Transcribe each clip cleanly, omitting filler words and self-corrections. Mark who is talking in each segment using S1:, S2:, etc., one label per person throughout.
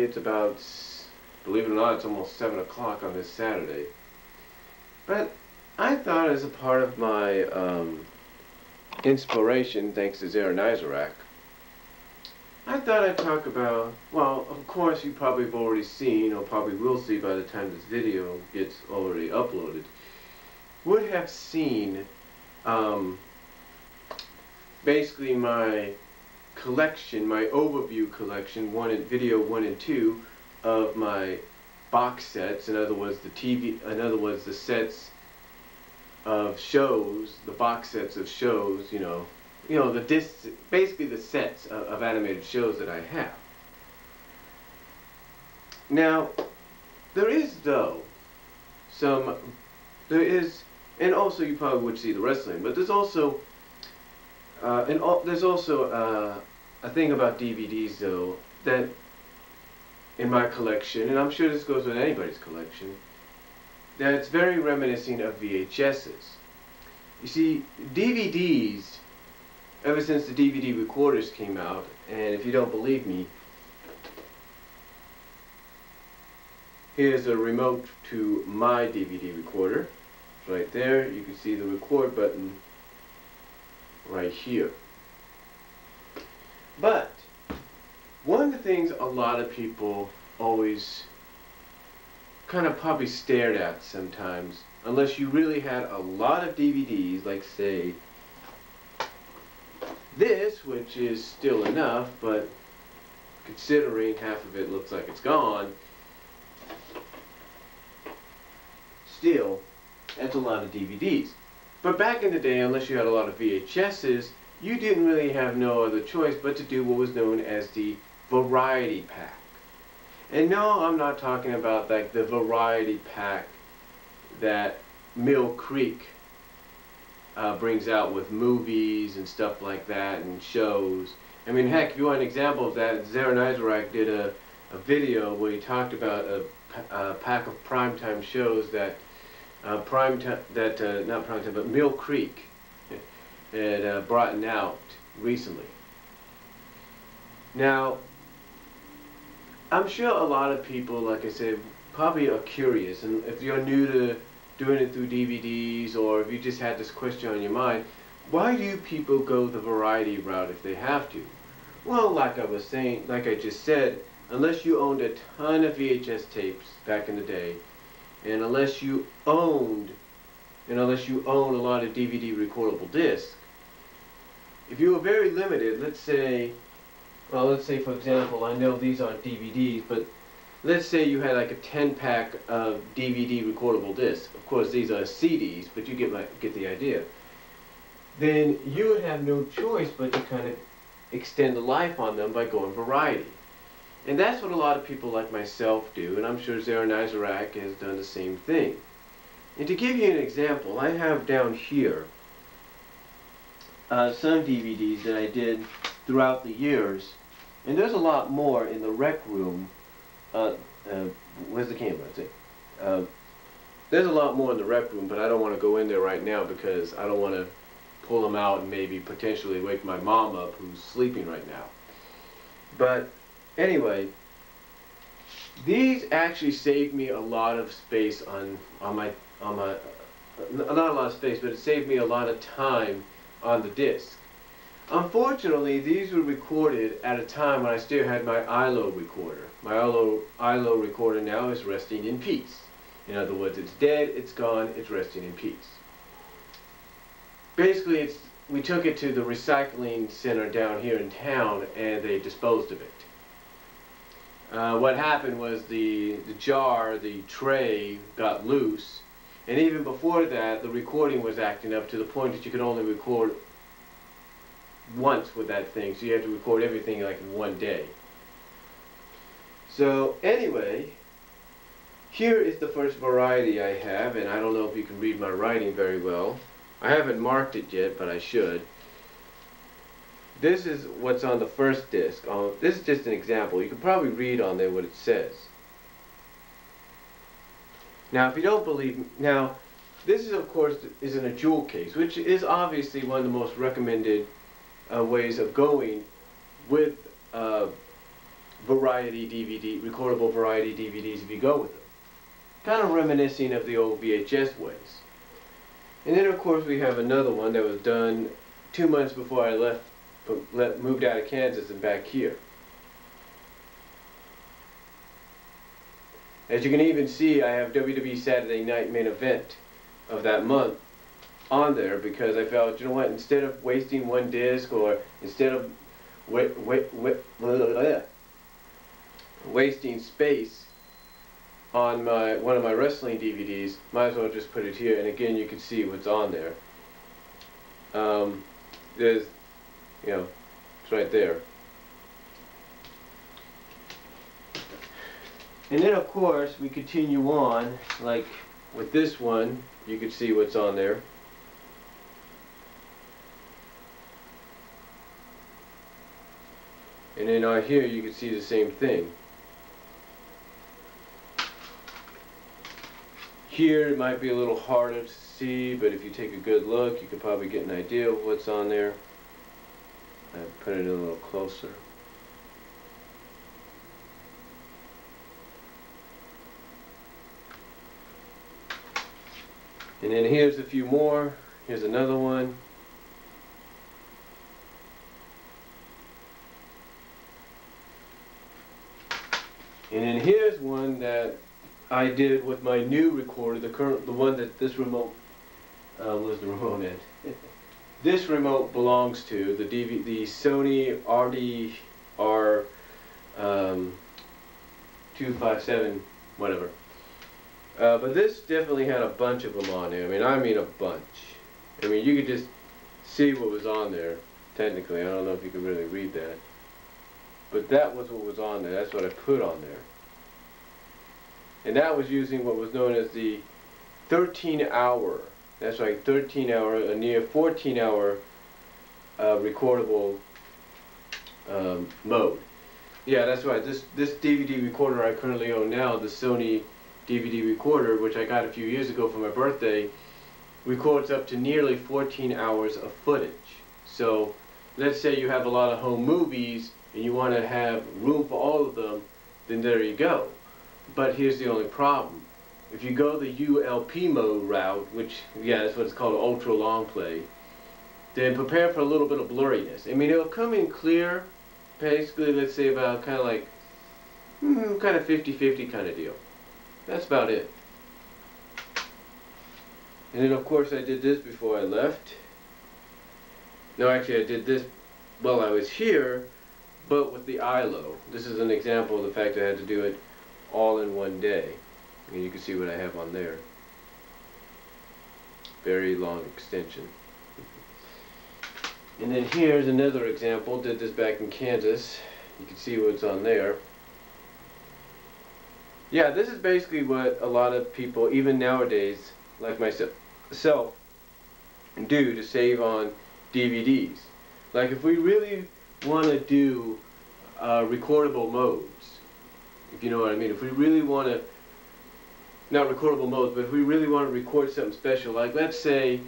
S1: It's about, believe it or not, it's almost 7 o'clock on this Saturday. But I thought, as a part of my inspiration, thanks to Zaranyzerak, I thought I'd talk about, well, of course you probably have already seen, or probably will see by the time this video gets already uploaded, would have seen basically my collection, my overview collection, video 1 and 2 of my box sets. In other words, the sets of shows, the box sets of shows, the discs, basically the sets of animated shows that I have. Now, there is, and also you probably would see the wrestling, but there's also a thing about DVDs, though, that in my collection, and I'm sure this goes with anybody's collection, that it's very reminiscent of VHSs. You see, DVDs, ever since the DVD recorders came out, and if you don't believe me, here's a remote to my DVD recorder. Right there, you can see the record button right here. But one of the things a lot of people always kind of probably stared at sometimes, unless you really had a lot of DVDs, like say this, which is still enough, but considering half of it looks like it's gone, still, that's a lot of DVDs. But back in the day, unless you had a lot of VHSs, you didn't really have no other choice but to do what was known as the variety pack. And no, I'm not talking about like the variety pack that Mill Creek brings out with movies and stuff like that and shows. I mean, heck, if you want an example of that, Zaranyzerak did a video where he talked about a pack of primetime shows that not primetime, but Mill Creek had brought out recently. Now, I'm sure a lot of people, like I said, probably are curious, and if you're new to doing it through DVDs, or if you just had this question on your mind, why do people go the variety route if they have to? Well, like I was saying, like I just said, unless you owned a ton of VHS tapes back in the day, and unless you own a lot of DVD recordable discs, if you were very limited, let's say for example, I know these aren't DVDs, but let's say you had like a 10-pack of DVD recordable discs. Of course, these are CDs, but you get the idea. Then you would have no choice but to kind of extend the life on them by going variety. And that's what a lot of people like myself do, and I'm sure Zaranyzerak has done the same thing. And to give you an example, I have down here some DVDs that I did throughout the years, and there's a lot more in the rec room. Where's the camera? There's a lot more in the rec room, but I don't want to go in there right now because I don't want to pull them out and maybe potentially wake my mom up who's sleeping right now. But anyway, these actually saved me a lot of space not a lot of space, but it saved me a lot of time on the disc. Unfortunately, these were recorded at a time when I still had my ILO recorder. My ILO recorder now is resting in peace. In other words, it's dead, it's gone, it's resting in peace. Basically, we took it to the recycling center down here in town, and they disposed of it. What happened was the tray got loose, and even before that, the recording was acting up to the point that you could only record once with that thing, so you had to record everything like in one day. So anyway, here is the first variety I have, and I don't know if you can read my writing very well. I haven't marked it yet, but I should. This is what's on the first disc. This is just an example. You can probably read on there what it says. Now, if you don't believe me, now this is, of course, is in a jewel case, which is obviously one of the most recommended ways of going with variety DVD, recordable variety DVDs if you go with them. Kind of reminiscing of the old VHS ways. And then of course we have another one that was done 2 months before I moved out of Kansas and back here. As you can even see, I have WWE Saturday Night Main Event of that month on there because I felt, you know what, instead of wasting one disc or instead of wasting space on one of my wrestling DVDs, might as well just put it here. And again, you can see what's on there. There's, you know, it's right there. And then of course we continue on, like with this one, you can see what's on there. And then on here you can see the same thing. Here it might be a little harder to see, but if you take a good look, you can probably get an idea of what's on there. I put it a little closer. And then here's a few more. Here's another one. And then here's one that I did with my new recorder, the one that this remote was the remote in. This remote belongs to the Sony RDR 257, whatever. But this definitely had a bunch of them on there. I mean a bunch. I mean, you could just see what was on there. Technically, I don't know if you can really read that. But that was what was on there. That's what I put on there. And that was using what was known as the 13-hour. That's right, 13-hour, a near 14-hour recordable mode. Yeah, that's right. This DVD recorder I currently own now, the Sony DVD recorder, which I got a few years ago for my birthday, records up to nearly 14 hours of footage. So let's say you have a lot of home movies and you want to have room for all of them, then there you go. But here's the only problem. If you go the ULP mode route, which, yeah, that's what it's called, ultra long play, then prepare for a little bit of blurriness. I mean, it'll come in clear, basically, let's say about kind of like, kind of 50-50 kind of deal. That's about it. And then of course I did this before I left. No, actually I did this while I was here, but with the ILO. This is an example of the fact I had to do it all in one day. And you can see what I have on there. Very long extension. And then here's another example. Did this back in Kansas. You can see what's on there. Yeah, this is basically what a lot of people, even nowadays, like myself, do to save on DVDs. Like if we really want to do recordable modes, if you know what I mean, if we really want to, not recordable modes, but if we really want to record something special, like let's say,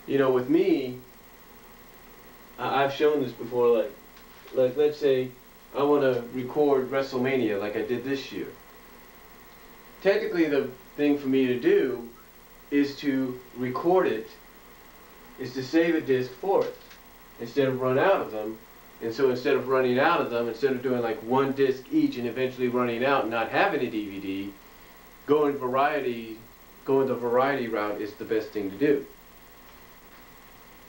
S1: you know, with me, I've shown this before, like let's say I want to record WrestleMania like I did this year. Technically the thing for me to do is to record it, is to save a disc for it, instead of run out of them. And so instead of running out of them, instead of doing like one disc each and eventually running out and not having a DVD, going the variety route is the best thing to do.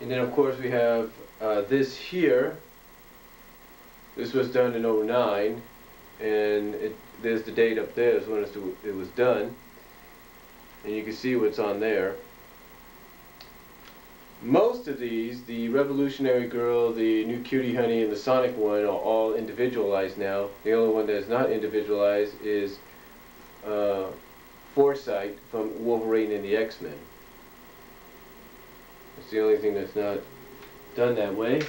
S1: And then of course we have this here. This was done in '09, and there's the date up there is when it was done, and you can see what's on there. Most of these, the Revolutionary Girl, the New Cutie Honey, and the Sonic one, are all individualized now. The only one that is not individualized is Foresight from Wolverine and the X-Men. It's the only thing that's not done that way.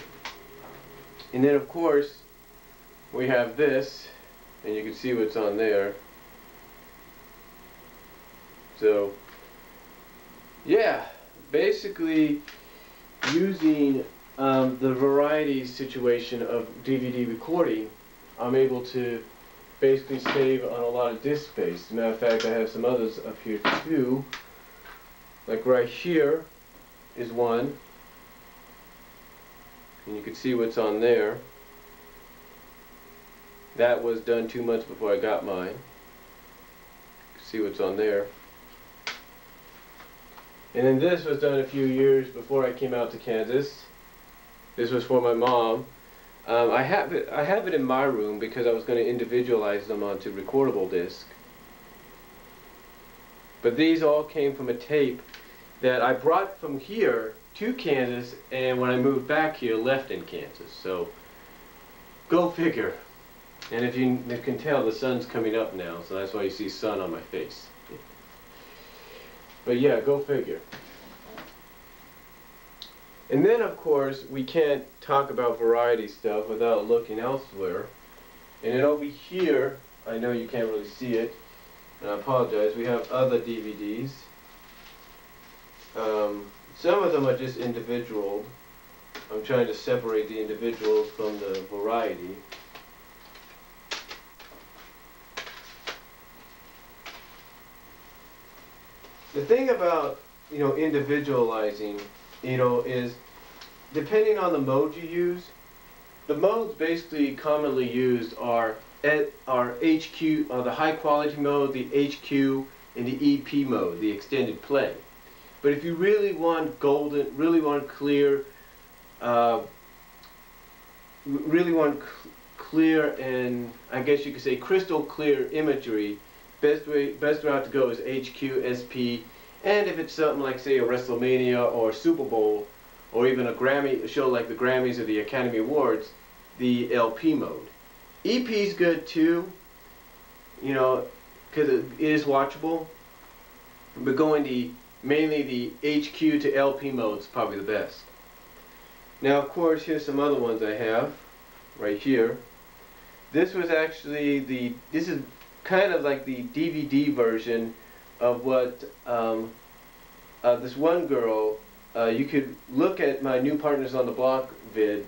S1: And then of course we have this, and you can see what's on there. So yeah, basically using the variety situation of DVD recording, I'm able to basically save on a lot of disk space. As a matter of fact, I have some others up here too. Like right here is one, and you can see what's on there. That was done 2 months before I got mine. You can see what's on there. And then this was done a few years before I came out to Kansas. This was for my mom. I have it in my room because I was going to individualize them onto recordable disc. But these all came from a tape that I brought from here to Kansas, and when I moved back here, left in Kansas. So, go figure. And if you can tell, the sun's coming up now, so that's why you see sun on my face. But yeah, go figure. And then, of course, we can't talk about variety stuff without looking elsewhere. And then over here, I know you can't really see it, and I apologize, we have other DVDs. Some of them are just individual. I'm trying to separate the individuals from the variety. The thing about, individualizing, is depending on the mode you use, the modes basically commonly used are HQ, the high quality mode, the HQ, and the EP mode, the extended play. But if you really want golden, really want clear, clear and I guess you could say crystal clear imagery, best route to go is HQ, SP, and if it's something like, say, a WrestleMania or Super Bowl, or even a show like the Grammys or the Academy Awards, the LP mode. EP is good too, because it is watchable, but going mainly the HQ to LP mode is probably the best. Now, of course, here's some other ones I have right here. This was actually this is kind of like the DVD version of what this one girl, you could look at my New Partners on the Block vids,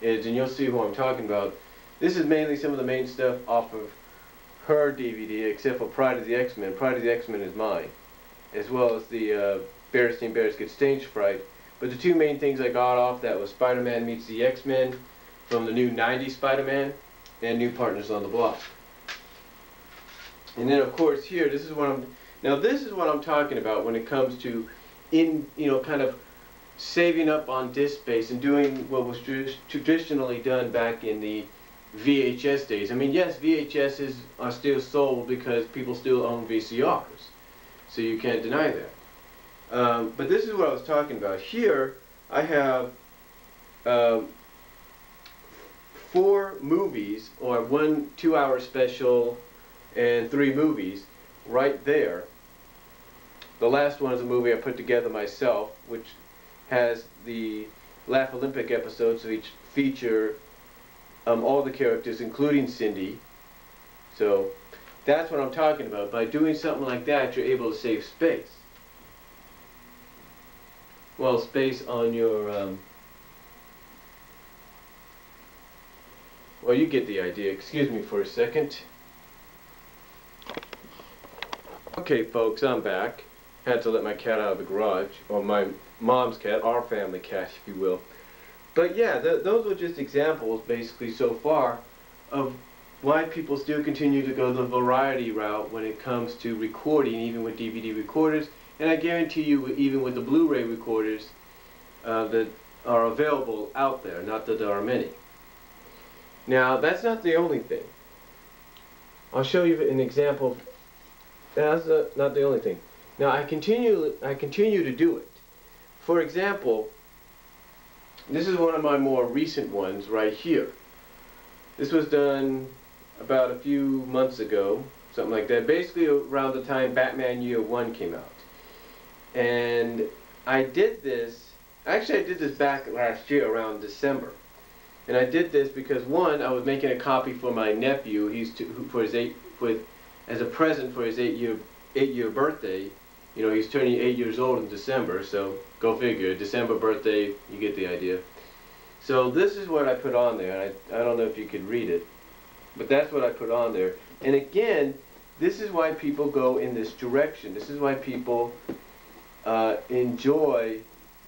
S1: and you'll see who I'm talking about. This is mainly some of the main stuff off of her DVD, except for Pride of the X-Men. Pride of the X-Men is mine, as well as the Bearstein Bears Get Stage Fright. But the two main things I got off that was Spider-Man Meets the X-Men from the new 90s Spider-Man, and New Partners on the Block. And then, of course, here, this is what I'm talking about when it comes to kind of saving up on disk space and doing what was traditionally done back in the VHS days. I mean, yes, VHSs are still sold because people still own VCRs, so you can't deny that. But this is what I was talking about. Here, I have 4 movies, or 1 2-hour special, and 3 movies right there. The last one is a movie I put together myself, which has the Laugh Olympic episodes, which feature all the characters, including Cindy. So that's what I'm talking about. By doing something like that, you're able to save space. Well, space on your well, you get the idea. Excuse me for a second. Okay, folks, I'm back. Had to let my cat out of the garage, or my mom's cat, our family cat, if you will. But yeah, those were just examples, basically, so far, of why people still continue to go the variety route when it comes to recording, even with DVD recorders. And I guarantee you, even with the Blu-ray recorders that are available out there, not that there are many. Now, that's not the only thing. I'll show you an example. That's not the only thing. Now, I continue to do it. For example, this is one of my more recent ones right here. This was done about a few months ago, something like that, basically around the time Batman Year One came out. And I did this, actually I did this back last year around December. And I did this because, one, I was making a copy for my nephew. As a present for his 8-year birthday. You know, he's turning 8 years old in December, so go figure. December birthday, you get the idea. So this is what I put on there. I don't know if you could read it. But that's what I put on there. And again, this is why people go in this direction. This is why people enjoy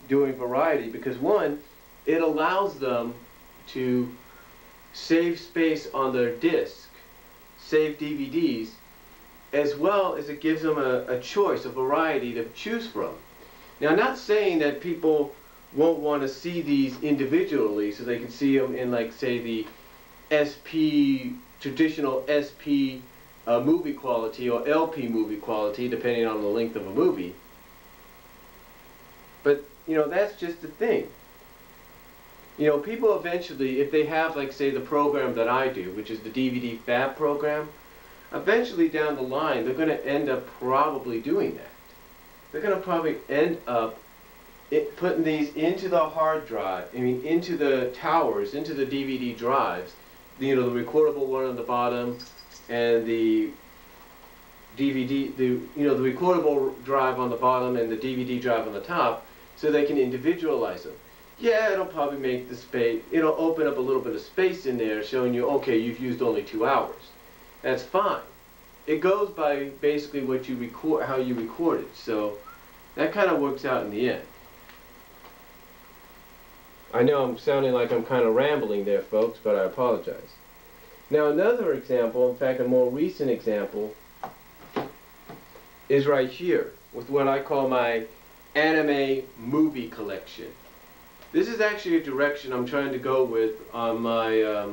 S1: doing variety, because one, it allows them to save space on their disc, save DVDs, as well as it gives them a choice, a variety to choose from. Now, I'm not saying that people won't want to see these individually, so they can see them in, like, say, the SP, traditional SP movie quality, or LP movie quality, depending on the length of a movie. But, you know, that's just the thing. You know, people eventually, if they have, like, say, the program that I do, which is the DVD Fab program, eventually down the line, they're going to end up probably doing that. They're going to probably end up putting these into the hard drive, I mean, into the towers, into the DVD drives, you know, the recordable one on the bottom, and the DVD, you know, the recordable drive on the bottom and the DVD drive on the top, so they can individualize them. Yeah, it'll probably make the space, it'll open up a little bit of space in there, showing you, okay, you've used only 2 hours. That's fine. It goes by basically what you record, how you record it. So that kind of works out in the end. I know I'm sounding like I'm kind of rambling there, folks, but I apologize. Now, another example, in fact, a more recent example, is right here with what I call my anime movie collection. This is actually a direction I'm trying to go with on my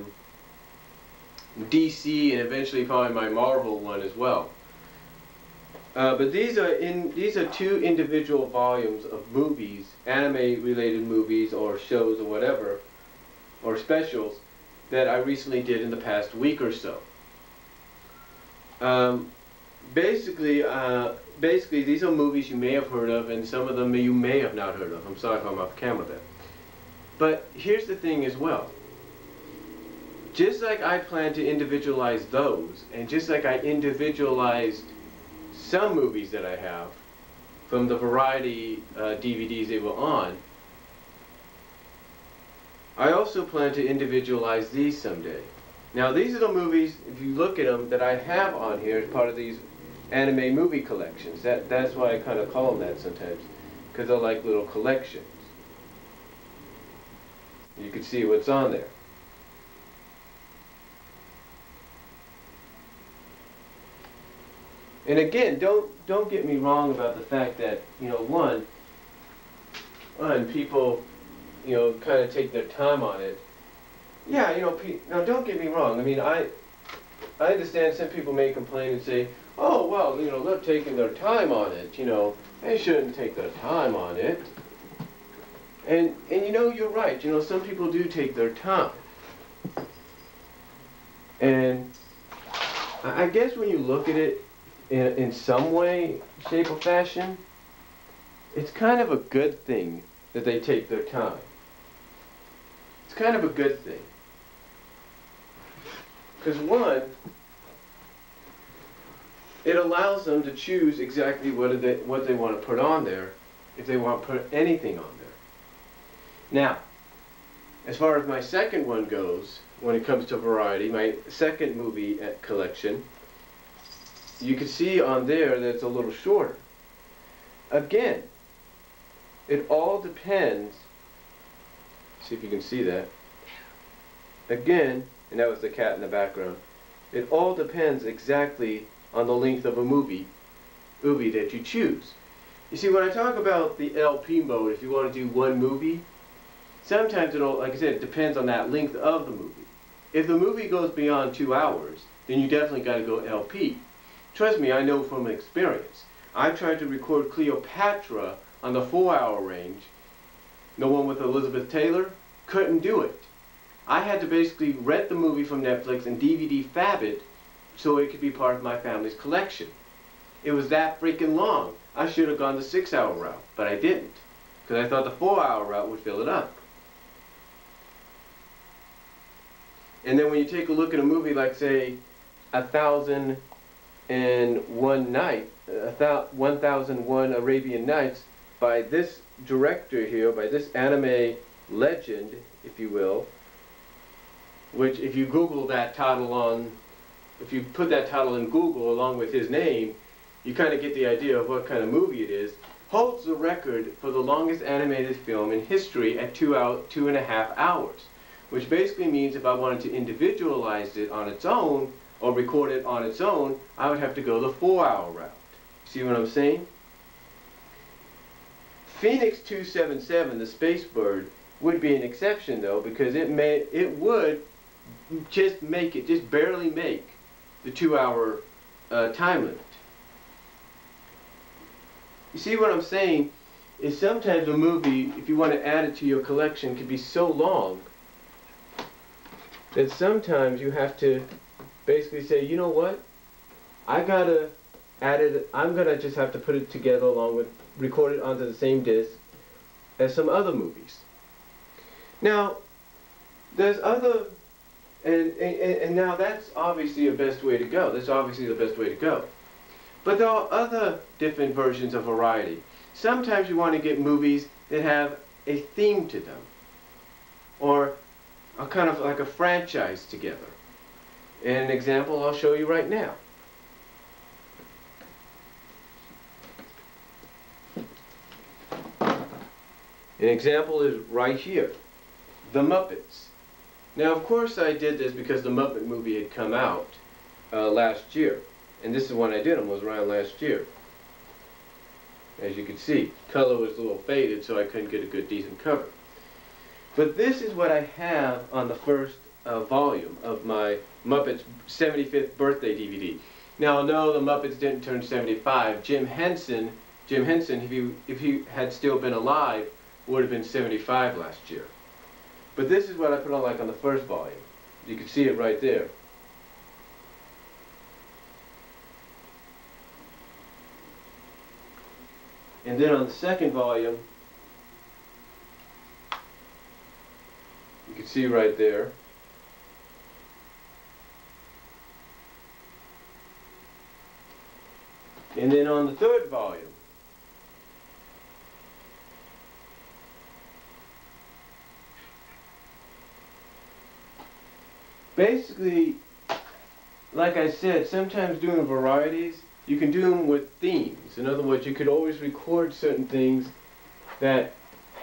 S1: DC and eventually probably my Marvel one as well. But these are 2 individual volumes of movies, anime-related movies or shows or whatever, or specials that I recently did in the past week or so. Basically, these are movies you may have heard of, and some of them you may have not heard of. I'm sorry if I'm off camera there. But here's the thing as well. Just like I plan to individualize those, and just like I individualized some movies that I have from the variety DVDs they were on, I also plan to individualize these someday. Now, these are the movies, if you look at them, that I have on here as part of these anime movie collections. That's why I kind of call them that sometimes, because they're like little collections. You can see what's on there. And again, don't get me wrong about the fact that, you know, one, people, you know, kind of take their time on it. Yeah, you know, now don't get me wrong. I mean, I understand some people may complain and say, oh, well, you know, they're taking their time on it. You know, they shouldn't take their time on it. And you know, you're right. You know, some people do take their time. And I guess when you look at it in some way, shape, or fashion, it's kind of a good thing that they take their time. It's kind of a good thing. Because one, it allows them to choose exactly what they want to put on there, if they want to put anything on there. Now, as far as my second one goes, when it comes to variety, my second movie collection, you can see on there that it's a little shorter. Again, it all depends, see if you can see that, again, and that was the cat in the background, it all depends exactly on the length of a movie that you choose. You see, when I talk about the LP mode, if you want to do one movie, sometimes it'll, like I said, it depends on that length of the movie. If the movie goes beyond 2 hours, then you definitely got to go LP. Trust me, I know from experience. I tried to record Cleopatra on the 4-hour range, the one with Elizabeth Taylor, couldn't do it. I had to basically rent the movie from Netflix and DVD fab it so it could be part of my family's collection. It was that freaking long. I should have gone the 6-hour route, but I didn't, because I thought the 4-hour route would fill it up. And then when you take a look at a movie like, say, 1001 Night, 1001 Arabian Nights, by this director here, by this anime legend, if you will, which if you Google that title on, if you put that title in Google along with his name, you kind of get the idea of what kind of movie it is, holds the record for the longest animated film in history at 2.5 hours. Which basically means if I wanted to individualize it on its own, or record it on its own, I would have to go the 4-hour route. See what I'm saying? Phoenix 277, the space bird, would be an exception though, because it would just barely make the 2-hour time limit. You see what I'm saying is sometimes a movie, if you want to add it to your collection, can be so long that sometimes you have to basically say, you know what, I gotta add it, I'm gonna just have to put it together along with, record it onto the same disc as some other movies. Now, there's other, and now that's obviously the best way to go. That's obviously the best way to go. But there are other different versions of variety. Sometimes you want to get movies that have a theme to them, or a kind of like a franchise together. And an example I'll show you right now. An example is right here, The Muppets. Now of course I did this because the Muppet movie had come out last year. And this is when I did them, was around last year. As you can see, color was a little faded so I couldn't get a good decent cover. But this is what I have on the first volume of my Muppets 75th birthday DVD. Now no, the Muppets didn't turn 75. Jim Henson, if he had still been alive, would have been 75 last year. But this is what I put on like on the first volume. You can see it right there. And then on the second volume, you can see right there. And then on the third volume, basically, like I said, sometimes doing varieties, you can do them with themes. In other words, you could always record certain things that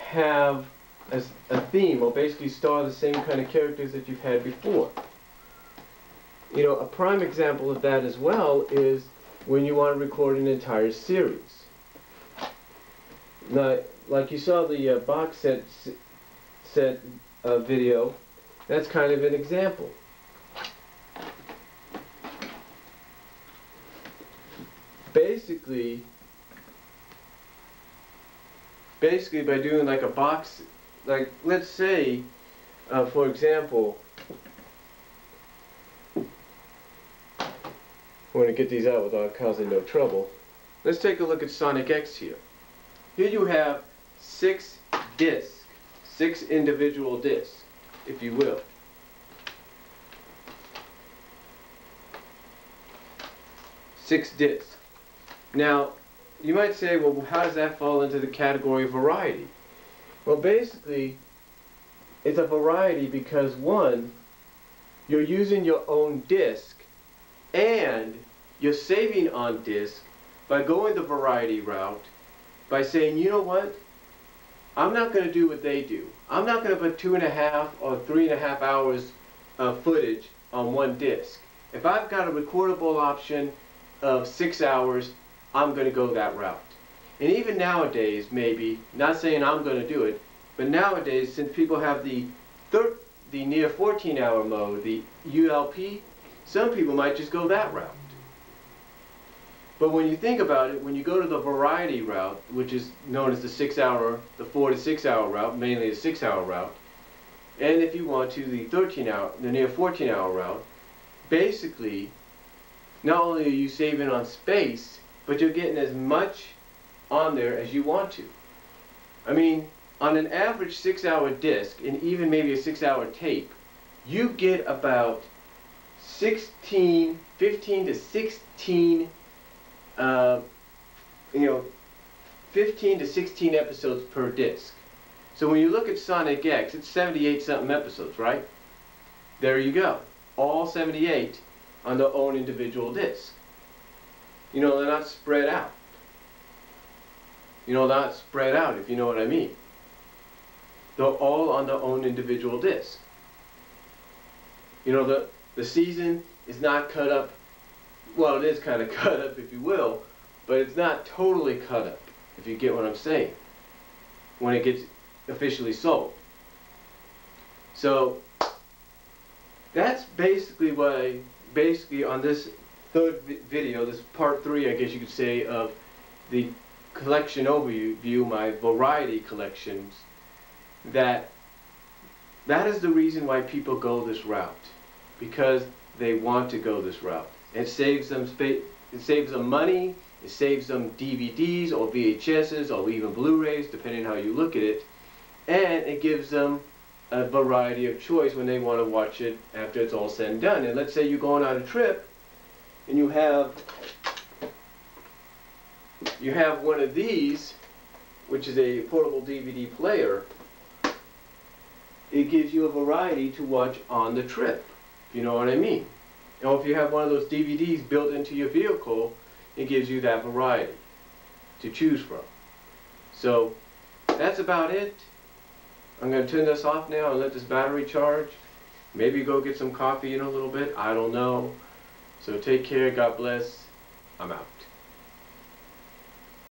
S1: have a theme, or basically star the same kind of characters that you've had before. You know, a prime example of that as well is when you want to record an entire series. Now, like you saw the box set video, that's kind of an example. Basically by doing like a box, like let's say, for example, I want to get these out without causing no trouble. Let's take a look at Sonic X here. Here you have 6 discs, 6 individual discs, if you will. Six discs. Now, you might say, well, how does that fall into the category of variety? Well, basically, it's a variety because, one, you're using your own disc, and you're saving on disc by going the variety route, by saying, you know what, I'm not going to do what they do. I'm not going to put 2.5 or 3.5 hours of footage on one disc. If I've got a recordable option of 6 hours, I'm going to go that route. And even nowadays, maybe, not saying I'm going to do it, but nowadays, since people have the near 14-hour mode, the ULP, some people might just go that route. But when you think about it, when you go to the variety route, which is known as the 4 to 6 hour route, mainly the 6-hour route, and if you want to, the near 14-hour route, basically, not only are you saving on space, but you're getting as much on there as you want to. I mean, on an average 6-hour disc, and even maybe a 6-hour tape, you get about 15 to 16, 15 to 16 episodes per disc. So when you look at Sonic X, it's 78 something episodes, right? there you go. All 78 on their own individual disc. You know, they're not spread out. You know, not spread out, if you know what I mean. They're all on their own individual disc. You know, the season is not cut up. Well, it is kind of cut up, if you will, but it's not totally cut up, if you get what I'm saying, when it gets officially sold. So that's basically why, on this third video, this part 3, I guess you could say, of the collection overview, my variety collections, that is the reason why people go this route, because they want to go this route. It saves them space, it saves them money, it saves them DVDs or VHSs or even Blu-rays, depending on how you look at it, and it gives them a variety of choice when they want to watch it after it's all said and done. And let's say you're going on a trip and you have one of these, which is a portable DVD player. It gives you a variety to watch on the trip, if you know what I mean. Or if you have one of those DVDs built into your vehicle, it gives you that variety to choose from. So that's about it. I'm going to turn this off now and let this battery charge. Maybe go get some coffee in a little bit. I don't know. So take care. God bless. I'm out.